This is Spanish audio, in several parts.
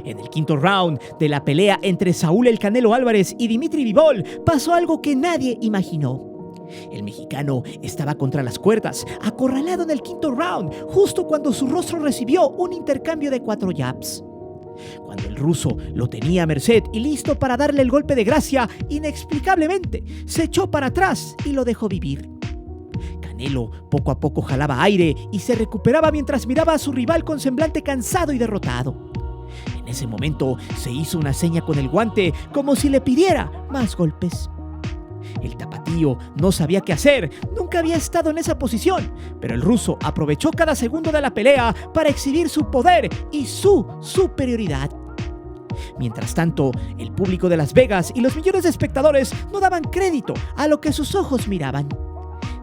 En el quinto round de la pelea entre Saúl El Canelo Álvarez y Dimitri Bivol pasó algo que nadie imaginó. El mexicano estaba contra las cuerdas, acorralado en el quinto round, justo cuando su rostro recibió un intercambio de 4 jabs. Cuando el ruso lo tenía a merced y listo para darle el golpe de gracia, inexplicablemente se echó para atrás y lo dejó vivir. Canelo poco a poco jalaba aire y se recuperaba mientras miraba a su rival con semblante cansado y derrotado. En ese momento se hizo una seña con el guante como si le pidiera más golpes. El tapatío no sabía qué hacer, nunca había estado en esa posición, pero el ruso aprovechó cada segundo de la pelea para exhibir su poder y su superioridad. Mientras tanto, el público de Las Vegas y los millones de espectadores no daban crédito a lo que sus ojos miraban.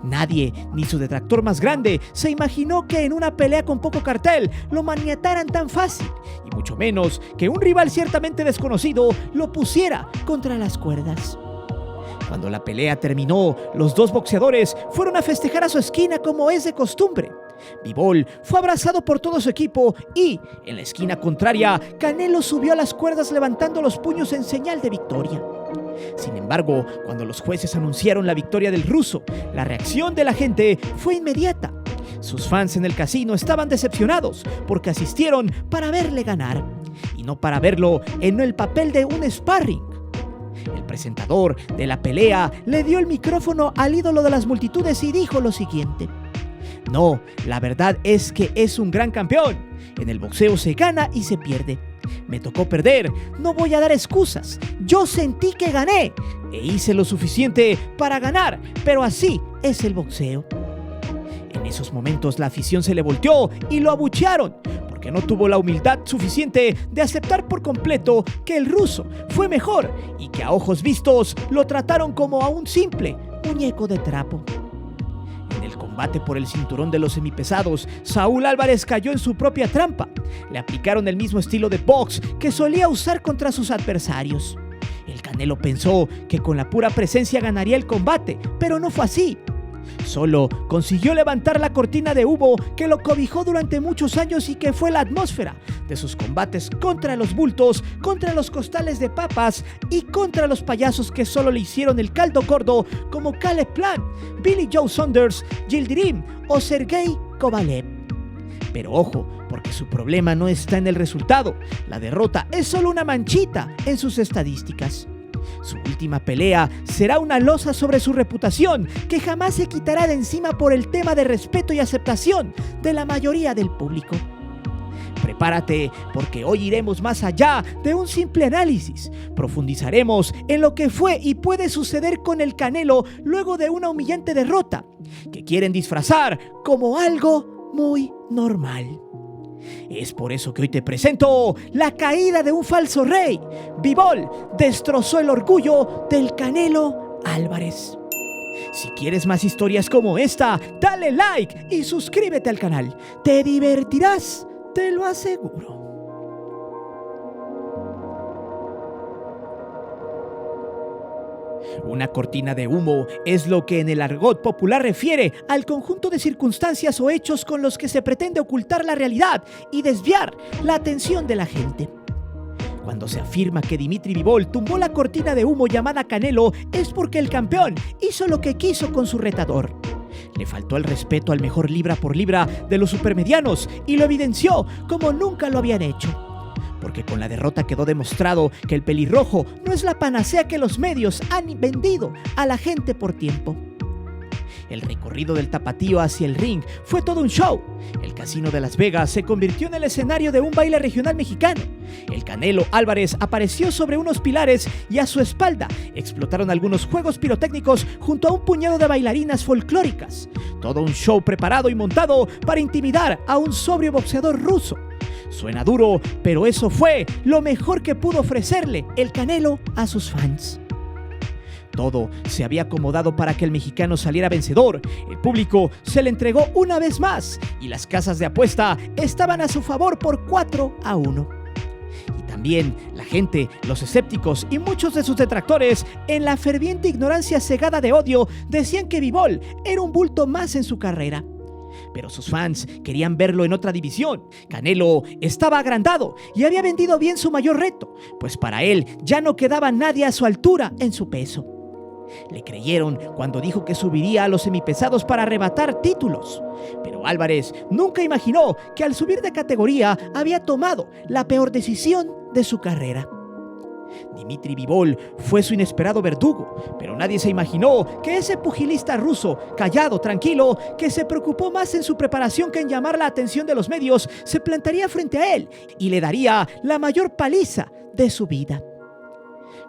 Nadie, ni su detractor más grande, se imaginó que en una pelea con poco cartel lo maniataran tan fácil, y mucho menos que un rival ciertamente desconocido lo pusiera contra las cuerdas. Cuando la pelea terminó, los dos boxeadores fueron a festejar a su esquina como es de costumbre. Bivol fue abrazado por todo su equipo y, en la esquina contraria, Canelo subió a las cuerdas levantando los puños en señal de victoria. Sin embargo, cuando los jueces anunciaron la victoria del ruso, la reacción de la gente fue inmediata. Sus fans en el casino estaban decepcionados porque asistieron para verle ganar y no para verlo en el papel de un sparring. El presentador de la pelea le dio el micrófono al ídolo de las multitudes y dijo lo siguiente: "No, la verdad es que es un gran campeón. En el boxeo se gana y se pierde. Me tocó perder, no voy a dar excusas. Yo sentí que gané e hice lo suficiente para ganar, pero así es el boxeo". En esos momentos la afición se le volteó y lo abuchearon, porque no tuvo la humildad suficiente de aceptar por completo que el ruso fue mejor y que a ojos vistos lo trataron como a un simple muñeco de trapo. En el combate por el cinturón de los semipesados, Saúl Álvarez cayó en su propia trampa. Le aplicaron el mismo estilo de box que solía usar contra sus adversarios. El Canelo pensó que con la pura presencia ganaría el combate, pero no fue así. Solo consiguió levantar la cortina de humo que lo cobijó durante muchos años y que fue la atmósfera de sus combates contra los bultos, contra los costales de papas y contra los payasos que solo le hicieron el caldo gordo, como Caleb Plant, Billy Joe Saunders, Yildirim o Sergey Kovalev. Pero ojo, porque su problema no está en el resultado. La derrota es solo una manchita en sus estadísticas. Su última pelea será una losa sobre su reputación que jamás se quitará de encima por el tema de respeto y aceptación de la mayoría del público. Prepárate, porque hoy iremos más allá de un simple análisis. Profundizaremos en lo que fue y puede suceder con el Canelo luego de una humillante derrota, que quieren disfrazar como algo muy normal. Es por eso que hoy te presento la caída de un falso rey. Bivol destrozó el orgullo del Canelo Álvarez. Si quieres más historias como esta, dale like y suscríbete al canal. Te divertirás, te lo aseguro. Una cortina de humo es lo que en el argot popular refiere al conjunto de circunstancias o hechos con los que se pretende ocultar la realidad y desviar la atención de la gente. Cuando se afirma que Dimitri Bivol tumbó la cortina de humo llamada Canelo, es porque el campeón hizo lo que quiso con su retador. Le faltó el respeto al mejor libra por libra de los supermedianos y lo evidenció como nunca lo habían hecho. Porque con la derrota quedó demostrado que el pelirrojo no es la panacea que los medios han vendido a la gente por tiempo. El recorrido del tapatío hacia el ring fue todo un show. El casino de Las Vegas se convirtió en el escenario de un baile regional mexicano. El Canelo Álvarez apareció sobre unos pilares y a su espalda explotaron algunos juegos pirotécnicos junto a un puñado de bailarinas folclóricas. Todo un show preparado y montado para intimidar a un sobrio boxeador ruso. Suena duro, pero eso fue lo mejor que pudo ofrecerle el Canelo a sus fans. Todo se había acomodado para que el mexicano saliera vencedor. El público se le entregó una vez más y las casas de apuesta estaban a su favor por 4-1. Y también la gente, los escépticos y muchos de sus detractores, en la ferviente ignorancia cegada de odio, decían que Bivol era un bulto más en su carrera. pero sus fans querían verlo en otra división. Canelo estaba agrandado y había vendido bien su mayor reto, pues para él ya no quedaba nadie a su altura en su peso. Le creyeron cuando dijo que subiría a los semipesados para arrebatar títulos, pero Álvarez nunca imaginó que al subir de categoría había tomado la peor decisión de su carrera. Dimitri Bivol fue su inesperado verdugo, pero nadie se imaginó que ese pugilista ruso, callado, tranquilo, que se preocupó más en su preparación que en llamar la atención de los medios, se plantaría frente a él y le daría la mayor paliza de su vida.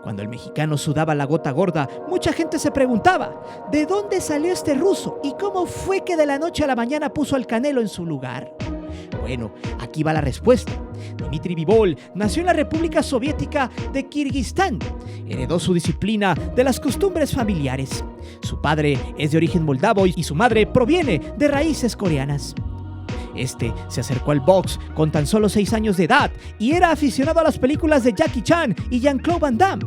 Cuando el mexicano sudaba la gota gorda, mucha gente se preguntaba, ¿de dónde salió este ruso y cómo fue que de la noche a la mañana puso al Canelo en su lugar? Bueno, aquí va la respuesta. Dimitri Bivol nació en la República Soviética de Kirguistán. Heredó su disciplina de las costumbres familiares. Su padre es de origen moldavo y su madre proviene de raíces coreanas. Este se acercó al box con tan solo 6 años de edad y era aficionado a las películas de Jackie Chan y Jean-Claude Van Damme.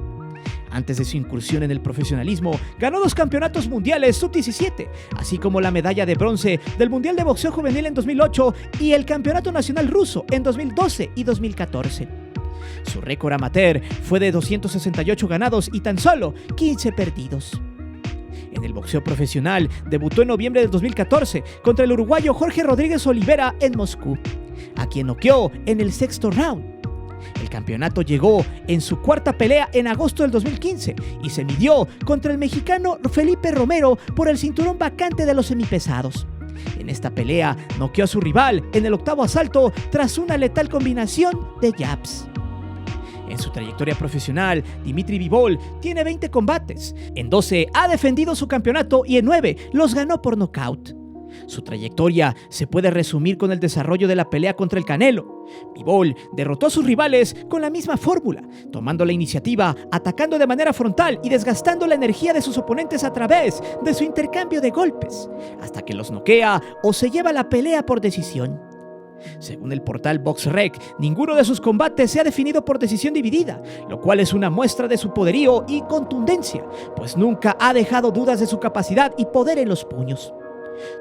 Antes de su incursión en el profesionalismo, ganó 2 campeonatos mundiales sub-17, así como la medalla de bronce del Mundial de Boxeo Juvenil en 2008 y el Campeonato Nacional Ruso en 2012 y 2014. Su récord amateur fue de 268 ganados y tan solo 15 perdidos. En el boxeo profesional, debutó en noviembre del 2014 contra el uruguayo Jorge Rodríguez Olivera en Moscú, a quien noqueó en el 6º round. El campeonato llegó en su 4ª pelea en agosto del 2015 y se midió contra el mexicano Felipe Romero por el cinturón vacante de los semipesados. En esta pelea noqueó a su rival en el 8º asalto tras una letal combinación de jabs. En su trayectoria profesional, Dimitri Bivol tiene 20 combates. En 12 ha defendido su campeonato y en 9 los ganó por nocaut. Su trayectoria se puede resumir con el desarrollo de la pelea contra el Canelo. Bivol derrotó a sus rivales con la misma fórmula, tomando la iniciativa, atacando de manera frontal y desgastando la energía de sus oponentes a través de su intercambio de golpes, hasta que los noquea o se lleva la pelea por decisión. Según el portal BoxRec, ninguno de sus combates se ha definido por decisión dividida, lo cual es una muestra de su poderío y contundencia, pues nunca ha dejado dudas de su capacidad y poder en los puños.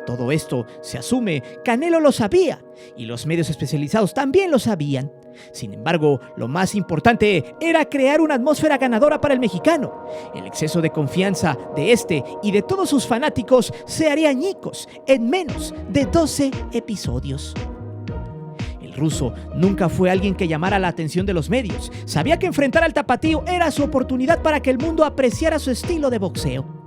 Todo esto, se asume, Canelo lo sabía, y los medios especializados también lo sabían. Sin embargo, lo más importante era crear una atmósfera ganadora para el mexicano. El exceso de confianza de este y de todos sus fanáticos se haría añicos en menos de 12 episodios. El ruso nunca fue alguien que llamara la atención de los medios. Sabía que enfrentar al tapatío era su oportunidad para que el mundo apreciara su estilo de boxeo.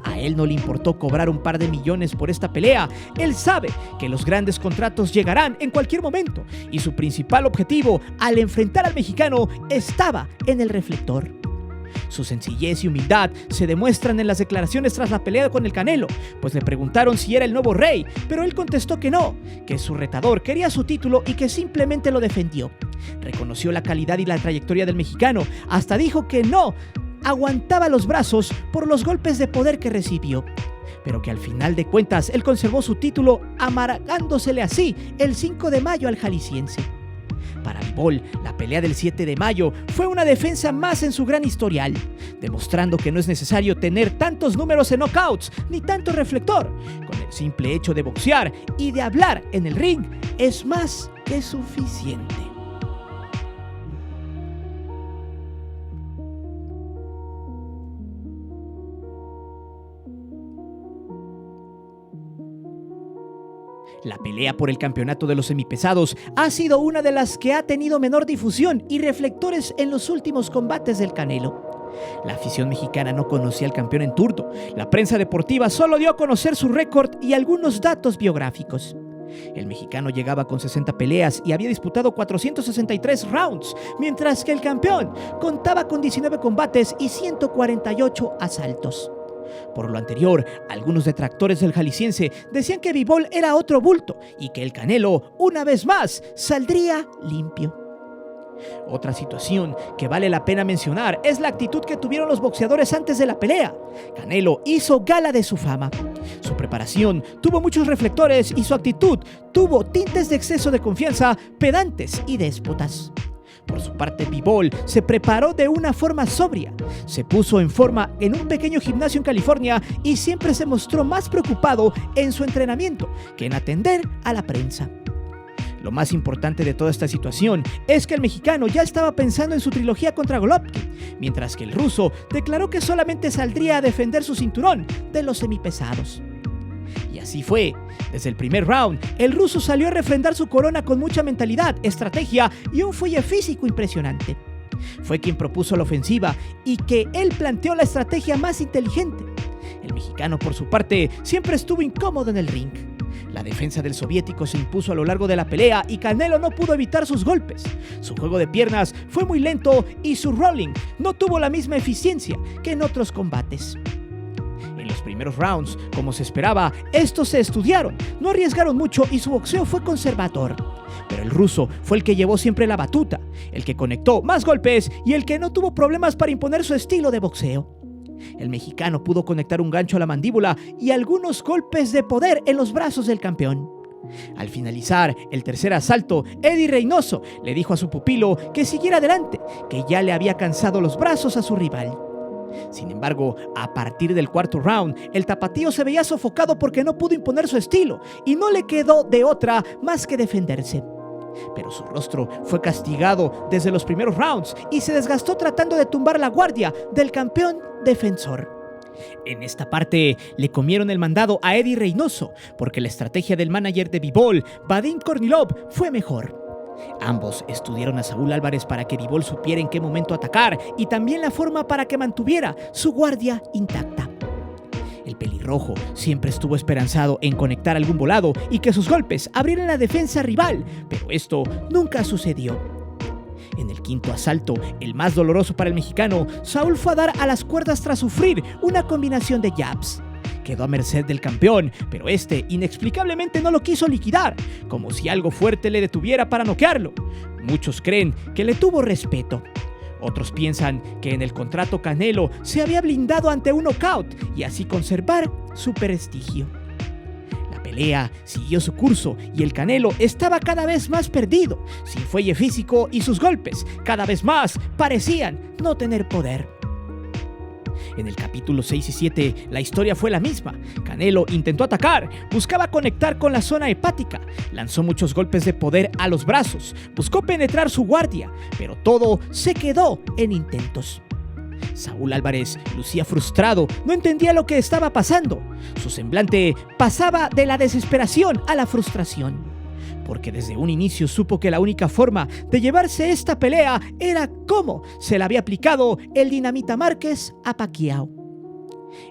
A él no le importó cobrar un par de millones por esta pelea. Él sabe que los grandes contratos llegarán en cualquier momento y su principal objetivo al enfrentar al mexicano estaba en el reflector. Su sencillez y humildad se demuestran en las declaraciones tras la pelea con el Canelo, pues le preguntaron si era el nuevo rey, pero él contestó que no, que su retador quería su título y que simplemente lo defendió. Reconoció la calidad y la trayectoria del mexicano, hasta dijo que no aguantaba los brazos por los golpes de poder que recibió, pero que al final de cuentas él conservó su título amargándosele así el 5 de mayo al jalisciense. Para Bivol, la pelea del 7 de mayo fue una defensa más en su gran historial, demostrando que no es necesario tener tantos números en knockouts ni tanto reflector. Con el simple hecho de boxear y de hablar en el ring es más que suficiente. La pelea por el campeonato de los semipesados ha sido una de las que ha tenido menor difusión y reflectores en los últimos combates del Canelo. La afición mexicana no conocía al campeón en turno. La prensa deportiva solo dio a conocer su récord y algunos datos biográficos. El mexicano llegaba con 60 peleas y había disputado 463 rounds, mientras que el campeón contaba con 19 combates y 148 asaltos. Por lo anterior, algunos detractores del jalisciense decían que Bivol era otro bulto y que el Canelo, una vez más, saldría limpio. Otra situación que vale la pena mencionar es la actitud que tuvieron los boxeadores antes de la pelea. Canelo hizo gala de su fama. Su preparación tuvo muchos reflectores y su actitud tuvo tintes de exceso de confianza, pedantes y déspotas. Por su parte, Bivol se preparó de una forma sobria. Se puso en forma en un pequeño gimnasio en California y siempre se mostró más preocupado en su entrenamiento que en atender a la prensa. Lo más importante de toda esta situación es que el mexicano ya estaba pensando en su trilogía contra Golovkin, mientras que el ruso declaró que solamente saldría a defender su cinturón de los semipesados. Y así fue. Desde el primer round, el ruso salió a refrendar su corona con mucha mentalidad, estrategia y un fuelle físico impresionante. Fue quien propuso la ofensiva y que él planteó la estrategia más inteligente. El mexicano, por su parte, siempre estuvo incómodo en el ring. La defensa del soviético se impuso a lo largo de la pelea y Canelo no pudo evitar sus golpes. Su juego de piernas fue muy lento y su rolling no tuvo la misma eficiencia que en otros combates. En los primeros rounds, como se esperaba, estos se estudiaron, no arriesgaron mucho y su boxeo fue conservador. Pero el ruso fue el que llevó siempre la batuta, el que conectó más golpes y el que no tuvo problemas para imponer su estilo de boxeo. El mexicano pudo conectar un gancho a la mandíbula y algunos golpes de poder en los brazos del campeón. Al finalizar el tercer asalto, Eddie Reynoso le dijo a su pupilo que siguiera adelante, que ya le había cansado los brazos a su rival. Sin embargo, a partir del cuarto round, el tapatío se veía sofocado porque no pudo imponer su estilo y no le quedó de otra más que defenderse. Pero su rostro fue castigado desde los primeros rounds y se desgastó tratando de tumbar la guardia del campeón defensor. En esta parte le comieron el mandado a Eddie Reynoso porque la estrategia del manager de Bivol, Vadim Kornilov, fue mejor. Ambos estudiaron a Saúl Álvarez para que Bivol supiera en qué momento atacar y también la forma para que mantuviera su guardia intacta. El pelirrojo siempre estuvo esperanzado en conectar algún volado y que sus golpes abrieran la defensa rival, pero esto nunca sucedió. En el quinto asalto, el más doloroso para el mexicano, Saúl fue a dar a las cuerdas tras sufrir una combinación de jabs. Quedó a merced del campeón, pero este inexplicablemente no lo quiso liquidar, como si algo fuerte le detuviera para noquearlo. Muchos creen que le tuvo respeto. Otros piensan que en el contrato Canelo se había blindado ante un knockout y así conservar su prestigio. La pelea siguió su curso y el Canelo estaba cada vez más perdido, sin fuelle físico y sus golpes cada vez más parecían no tener poder. En el capítulo 6 y 7, la historia fue la misma. Canelo intentó atacar, buscaba conectar con la zona hepática, lanzó muchos golpes de poder a los brazos, buscó penetrar su guardia, pero todo se quedó en intentos. Saúl Álvarez lucía frustrado, no entendía lo que estaba pasando. Su semblante pasaba de la desesperación a la frustración, porque desde un inicio supo que la única forma de llevarse esta pelea era cómo se le había aplicado el Dinamita Márquez a Pacquiao.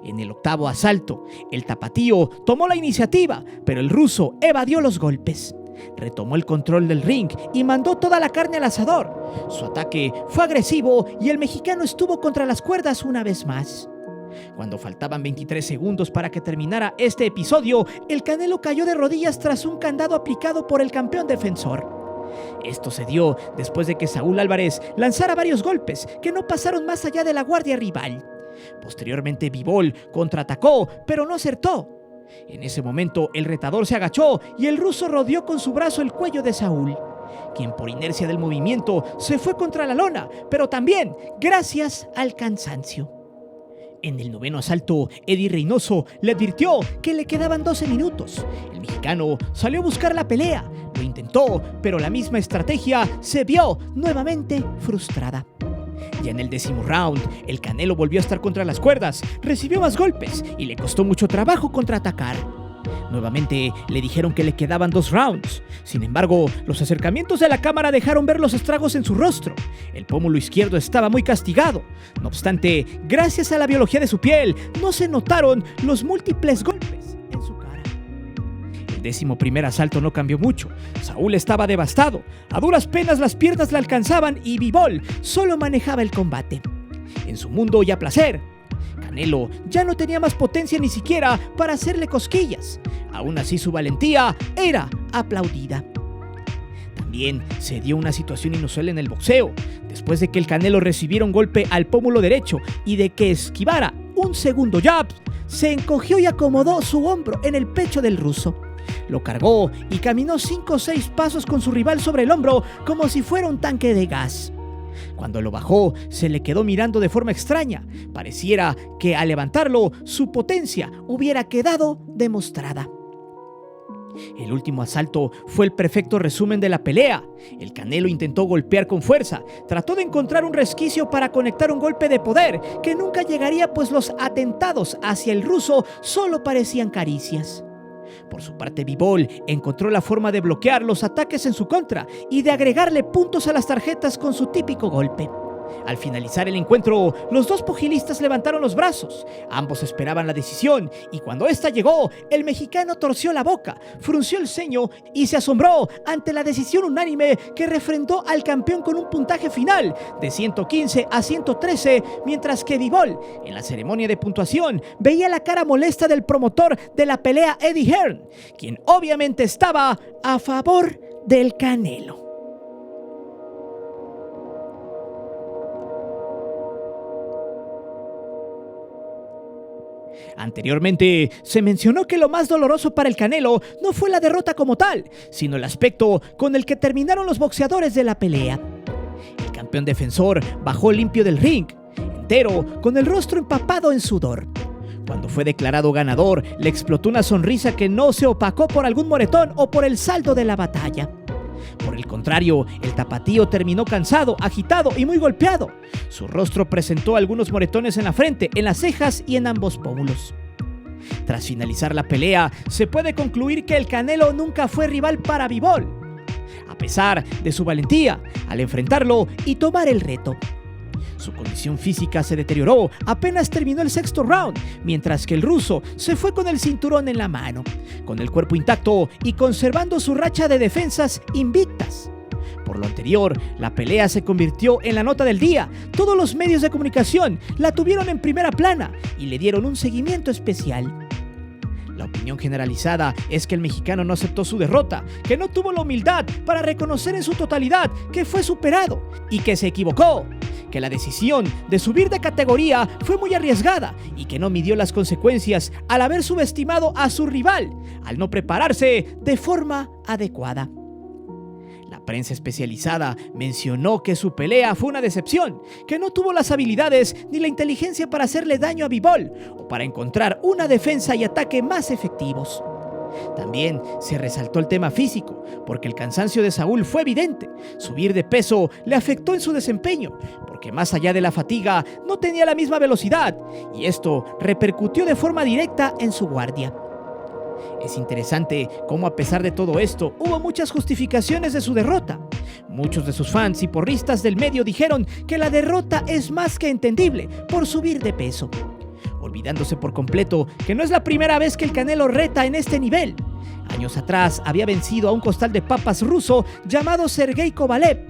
En el octavo asalto, el tapatío tomó la iniciativa, pero el ruso evadió los golpes. Retomó el control del ring y mandó toda la carne al asador. Su ataque fue agresivo y el mexicano estuvo contra las cuerdas una vez más. Cuando faltaban 23 segundos para que terminara este episodio, el Canelo cayó de rodillas tras un candado aplicado por el campeón defensor. Esto se dio después de que Saúl Álvarez lanzara varios golpes que no pasaron más allá de la guardia rival. Posteriormente, Bivol contraatacó, pero no acertó. En ese momento, el retador se agachó y el ruso rodeó con su brazo el cuello de Saúl, quien por inercia del movimiento se fue contra la lona, pero también gracias al cansancio. En el noveno asalto, Eddie Reynoso le advirtió que le quedaban 12 minutos. El mexicano salió a buscar la pelea, lo intentó, pero la misma estrategia se vio nuevamente frustrada. Ya en el décimo round, el Canelo volvió a estar contra las cuerdas, recibió más golpes y le costó mucho trabajo contraatacar. Nuevamente le dijeron que le quedaban 2 rounds. Sin embargo, los acercamientos de la cámara dejaron ver los estragos en su rostro. El pómulo izquierdo estaba muy castigado. No obstante, gracias a la biología de su piel, no se notaron los múltiples golpes en su cara. El 11º asalto no cambió mucho. Saúl estaba devastado. A duras penas las piernas le alcanzaban y Bivol solo manejaba el combate. En su mundo y a placer, Canelo ya no tenía más potencia ni siquiera para hacerle cosquillas. Aún así, su valentía era aplaudida. También se dio una situación inusual en el boxeo. Después de que el Canelo recibiera un golpe al pómulo derecho y de que esquivara un segundo jab, se encogió y acomodó su hombro en el pecho del ruso. Lo cargó y caminó 5 o 6 pasos con su rival sobre el hombro como si fuera un tanque de gas. Cuando lo bajó, se le quedó mirando de forma extraña. Pareciera que al levantarlo, su potencia hubiera quedado demostrada. El último asalto fue el perfecto resumen de la pelea. El Canelo intentó golpear con fuerza, trató de encontrar un resquicio para conectar un golpe de poder que nunca llegaría, pues los atentados hacia el ruso solo parecían caricias. Por su parte, Bivol encontró la forma de bloquear los ataques en su contra y de agregarle puntos a las tarjetas con su típico golpe. Al finalizar el encuentro, los dos pugilistas levantaron los brazos. Ambos esperaban la decisión y cuando esta llegó, el mexicano torció la boca, frunció el ceño y se asombró ante la decisión unánime que refrendó al campeón con un puntaje final de 115 a 113, mientras que Bivol, en la ceremonia de puntuación, veía la cara molesta del promotor de la pelea, Eddie Hearn, quien obviamente estaba a favor del Canelo. Anteriormente, se mencionó que lo más doloroso para el Canelo no fue la derrota como tal, sino el aspecto con el que terminaron los boxeadores de la pelea. El campeón defensor bajó limpio del ring, entero, con el rostro empapado en sudor. Cuando fue declarado ganador, le explotó una sonrisa que no se opacó por algún moretón o por el saldo de la batalla. Por el contrario, el tapatío terminó cansado, agitado y muy golpeado. Su rostro presentó algunos moretones en la frente, en las cejas y en ambos pómulos. Tras finalizar la pelea, se puede concluir que el Canelo nunca fue rival para Bivol, a pesar de su valentía al enfrentarlo y tomar el reto. Su condición física se deterioró apenas terminó el sexto round, mientras que el ruso se fue con el cinturón en la mano, con el cuerpo intacto y conservando su racha de defensas invictas. Por lo anterior, la pelea se convirtió en la nota del día. Todos los medios de comunicación la tuvieron en primera plana y le dieron un seguimiento especial. La opinión generalizada es que el mexicano no aceptó su derrota, que no tuvo la humildad para reconocer en su totalidad que fue superado y que se equivocó, que la decisión de subir de categoría fue muy arriesgada y que no midió las consecuencias al haber subestimado a su rival, al no prepararse de forma adecuada. La prensa especializada mencionó que su pelea fue una decepción, que no tuvo las habilidades ni la inteligencia para hacerle daño a Bivol o para encontrar una defensa y ataque más efectivos. También se resaltó el tema físico, porque el cansancio de Saúl fue evidente. Subir de peso le afectó en su desempeño, porque más allá de la fatiga no tenía la misma velocidad, y esto repercutió de forma directa en su guardia. Es interesante cómo a pesar de todo esto, hubo muchas justificaciones de su derrota. Muchos de sus fans y porristas del medio dijeron que la derrota es más que entendible por subir de peso, olvidándose por completo que no es la primera vez que el Canelo reta en este nivel. Años atrás había vencido a un costal de papas ruso llamado Sergei Kovalev.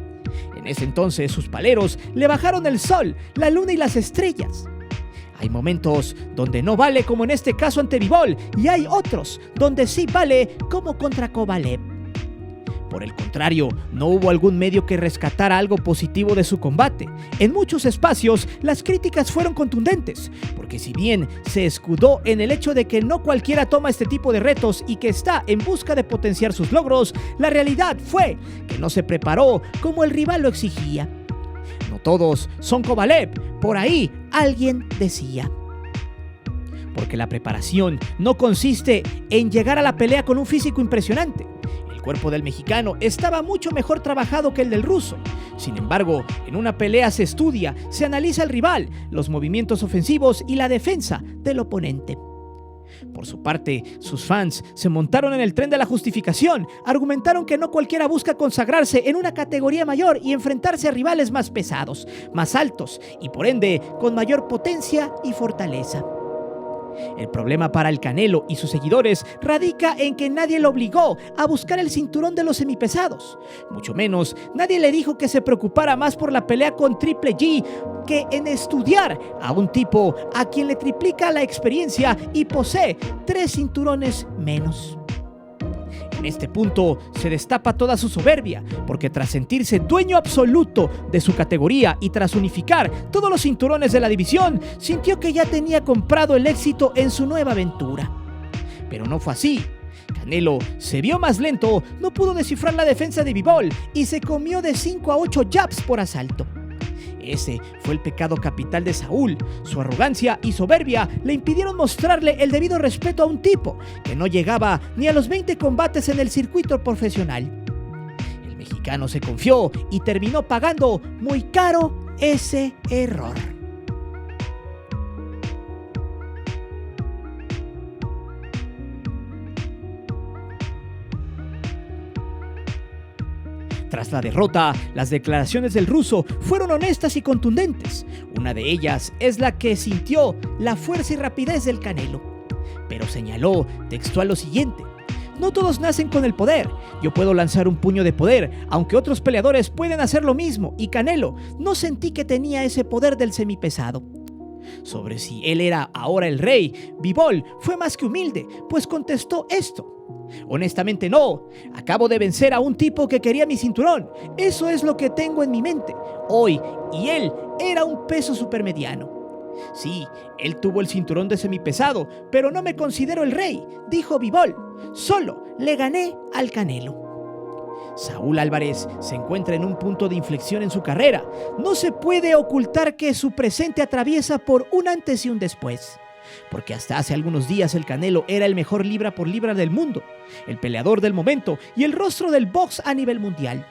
En ese entonces sus paleros le bajaron el sol, la luna y las estrellas. Hay momentos donde no vale, como en este caso ante Bivol, y hay otros donde sí vale, como contra Kovalev. Por el contrario, no hubo algún medio que rescatara algo positivo de su combate. En muchos espacios, las críticas fueron contundentes, porque si bien se escudó en el hecho de que no cualquiera toma este tipo de retos y que está en busca de potenciar sus logros, la realidad fue que no se preparó como el rival lo exigía. No todos son Kovalev, por ahí alguien decía. Porque la preparación no consiste en llegar a la pelea con un físico impresionante. El cuerpo del mexicano estaba mucho mejor trabajado que el del ruso. Sin embargo, en una pelea se estudia, se analiza el rival, los movimientos ofensivos y la defensa del oponente. Por su parte, sus fans se montaron en el tren de la justificación, argumentaron que no cualquiera busca consagrarse en una categoría mayor y enfrentarse a rivales más pesados, más altos y por ende con mayor potencia y fortaleza. El problema para el Canelo y sus seguidores radica en que nadie lo obligó a buscar el cinturón de los semipesados. Mucho menos, nadie le dijo que se preocupara más por la pelea con Triple G que en estudiar a un tipo a quien le triplica la experiencia y posee 3 cinturones menos. En este punto se destapa toda su soberbia, porque tras sentirse dueño absoluto de su categoría y tras unificar todos los cinturones de la división, sintió que ya tenía comprado el éxito en su nueva aventura. Pero no fue así. Canelo se vio más lento, no pudo descifrar la defensa de Bivol y se comió de 5 a 8 jabs por asalto. Ese fue el pecado capital de Saúl. Su arrogancia y soberbia le impidieron mostrarle el debido respeto a un tipo que no llegaba ni a los 20 combates en el circuito profesional. El mexicano se confió y terminó pagando muy caro ese error. Tras la derrota, las declaraciones del ruso fueron honestas y contundentes. Una de ellas es la que sintió la fuerza y rapidez del Canelo. Pero señaló textual lo siguiente: no todos nacen con el poder. Yo puedo lanzar un puño de poder, aunque otros peleadores pueden hacer lo mismo, y Canelo no sentí que tenía ese poder del semipesado. Sobre si él era ahora el rey, Bivol fue más que humilde, pues contestó esto: honestamente no, acabo de vencer a un tipo que quería mi cinturón, eso es lo que tengo en mi mente hoy, y él era un peso supermediano. Sí, él tuvo el cinturón de semipesado, pero no me considero el rey, dijo Bivol, solo le gané al Canelo. Saúl Álvarez se encuentra en un punto de inflexión en su carrera. No se puede ocultar que su presente atraviesa por un antes y un después. Porque hasta hace algunos días el Canelo era el mejor libra por libra del mundo, el peleador del momento y el rostro del box a nivel mundial.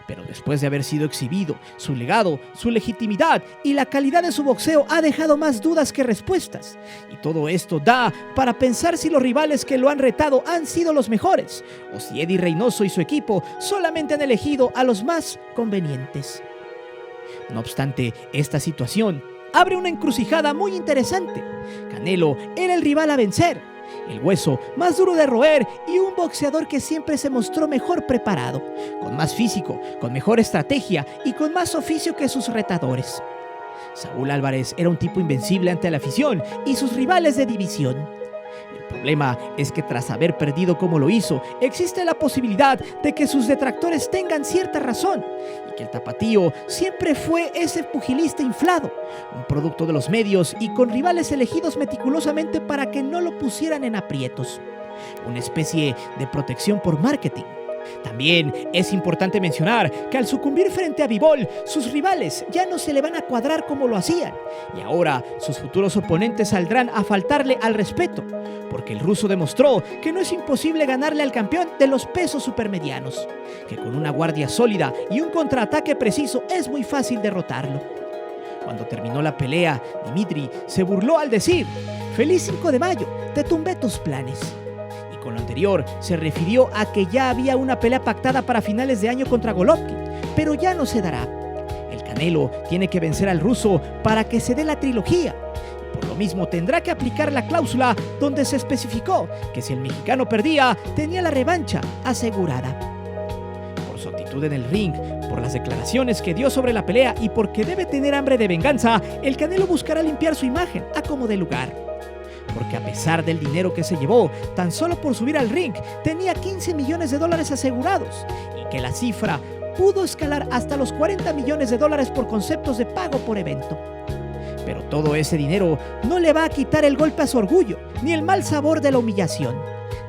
Pero después de haber sido exhibido, su legado, su legitimidad y la calidad de su boxeo ha dejado más dudas que respuestas. Y todo esto da para pensar si los rivales que lo han retado han sido los mejores, o si Eddie Reynoso y su equipo solamente han elegido a los más convenientes. No obstante, esta situación abre una encrucijada muy interesante. Canelo era el rival a vencer, el hueso más duro de roer y un boxeador que siempre se mostró mejor preparado, con más físico, con mejor estrategia y con más oficio que sus retadores. Saúl Álvarez era un tipo invencible ante la afición y sus rivales de división. El problema es que tras haber perdido como lo hizo, existe la posibilidad de que sus detractores tengan cierta razón y que el tapatío siempre fue ese pugilista inflado, un producto de los medios y con rivales elegidos meticulosamente para que no lo pusieran en aprietos. Una especie de protección por marketing. También es importante mencionar que al sucumbir frente a Bivol, sus rivales ya no se le van a cuadrar como lo hacían, y ahora sus futuros oponentes saldrán a faltarle al respeto, porque el ruso demostró que no es imposible ganarle al campeón de los pesos supermedianos, que con una guardia sólida y un contraataque preciso es muy fácil derrotarlo. Cuando terminó la pelea, Dimitri se burló al decir: «Feliz 5 de mayo, te tumbé tus planes». Con lo anterior, se refirió a que ya había una pelea pactada para finales de año contra Golovkin, pero ya no se dará. El Canelo tiene que vencer al ruso para que se dé la trilogía. Por lo mismo, tendrá que aplicar la cláusula donde se especificó que si el mexicano perdía, tenía la revancha asegurada. Por su actitud en el ring, por las declaraciones que dio sobre la pelea y porque debe tener hambre de venganza, el Canelo buscará limpiar su imagen a como dé lugar. Porque a pesar del dinero que se llevó, tan solo por subir al ring, tenía $15 millones asegurados, y que la cifra pudo escalar hasta los $40 millones por conceptos de pago por evento. Pero todo ese dinero no le va a quitar el golpe a su orgullo, ni el mal sabor de la humillación.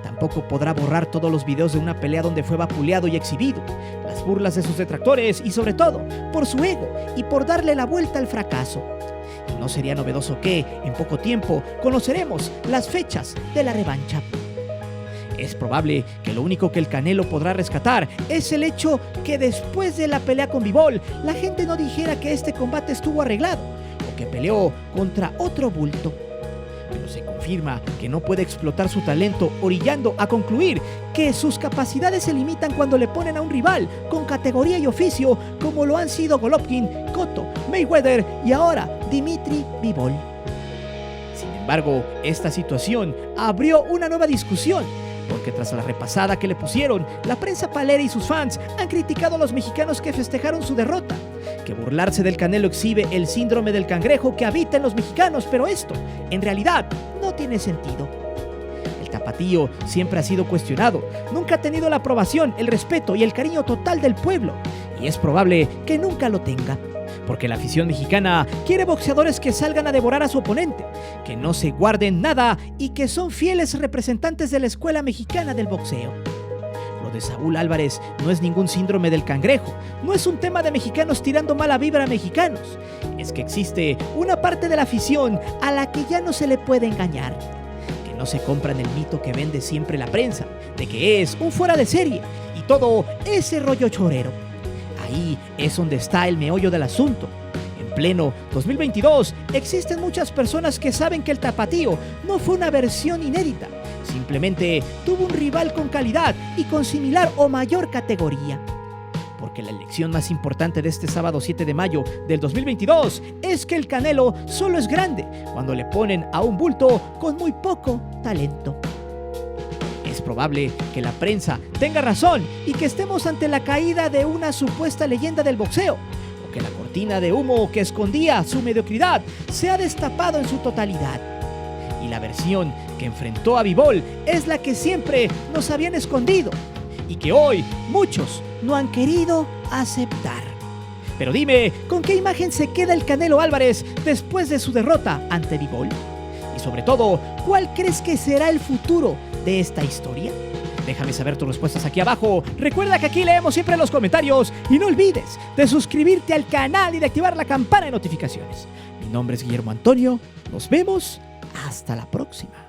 Tampoco podrá borrar todos los videos de una pelea donde fue vapuleado y exhibido, las burlas de sus detractores y sobre todo, por su ego y por darle la vuelta al fracaso. Y no sería novedoso que, en poco tiempo, conoceremos las fechas de la revancha. Es probable que lo único que el Canelo podrá rescatar es el hecho que después de la pelea con Bivol, la gente no dijera que este combate estuvo arreglado o que peleó contra otro bulto. Pero se confirma que no puede explotar su talento, orillando a concluir que sus capacidades se limitan cuando le ponen a un rival con categoría y oficio como lo han sido Golovkin, Cotto, Mayweather y ahora Dimitri Bivol. Sin embargo, esta situación abrió una nueva discusión, porque tras la repasada que le pusieron, la prensa palera y sus fans han criticado a los mexicanos que festejaron su derrota, que burlarse del Canelo exhibe el síndrome del cangrejo que habita en los mexicanos, pero esto, en realidad, no tiene sentido. El tapatío siempre ha sido cuestionado, nunca ha tenido la aprobación, el respeto y el cariño total del pueblo, y es probable que nunca lo tenga, Porque la afición mexicana quiere boxeadores que salgan a devorar a su oponente, que no se guarden nada y que son fieles representantes de la escuela mexicana del boxeo. Lo de Saúl Álvarez no es ningún síndrome del cangrejo, no es un tema de mexicanos tirando mala vibra a mexicanos. Es que existe una parte de la afición a la que ya no se le puede engañar, que no se compran el mito que vende siempre la prensa, de que es un fuera de serie y todo ese rollo chorero. Ahí es donde está el meollo del asunto. En pleno 2022 existen muchas personas que saben que el Tapatío no fue una versión inédita, simplemente tuvo un rival con calidad y con similar o mayor categoría. Porque la elección más importante de este sábado 7 de mayo del 2022 es que el Canelo solo es grande cuando le ponen a un bulto con muy poco talento. Es probable que la prensa tenga razón y que estemos ante la caída de una supuesta leyenda del boxeo, o que la cortina de humo que escondía su mediocridad se ha destapado en su totalidad. Y la versión que enfrentó a Bivol es la que siempre nos habían escondido y que hoy muchos no han querido aceptar. Pero dime, ¿con qué imagen se queda el Canelo Álvarez después de su derrota ante Bivol? Y sobre todo, ¿cuál crees que será el futuro de esta historia? Déjame saber tus respuestas aquí abajo. Recuerda que aquí leemos siempre los comentarios y no olvides de suscribirte al canal y de activar la campana de notificaciones. Mi nombre es Guillermo Antonio. Nos vemos hasta la próxima.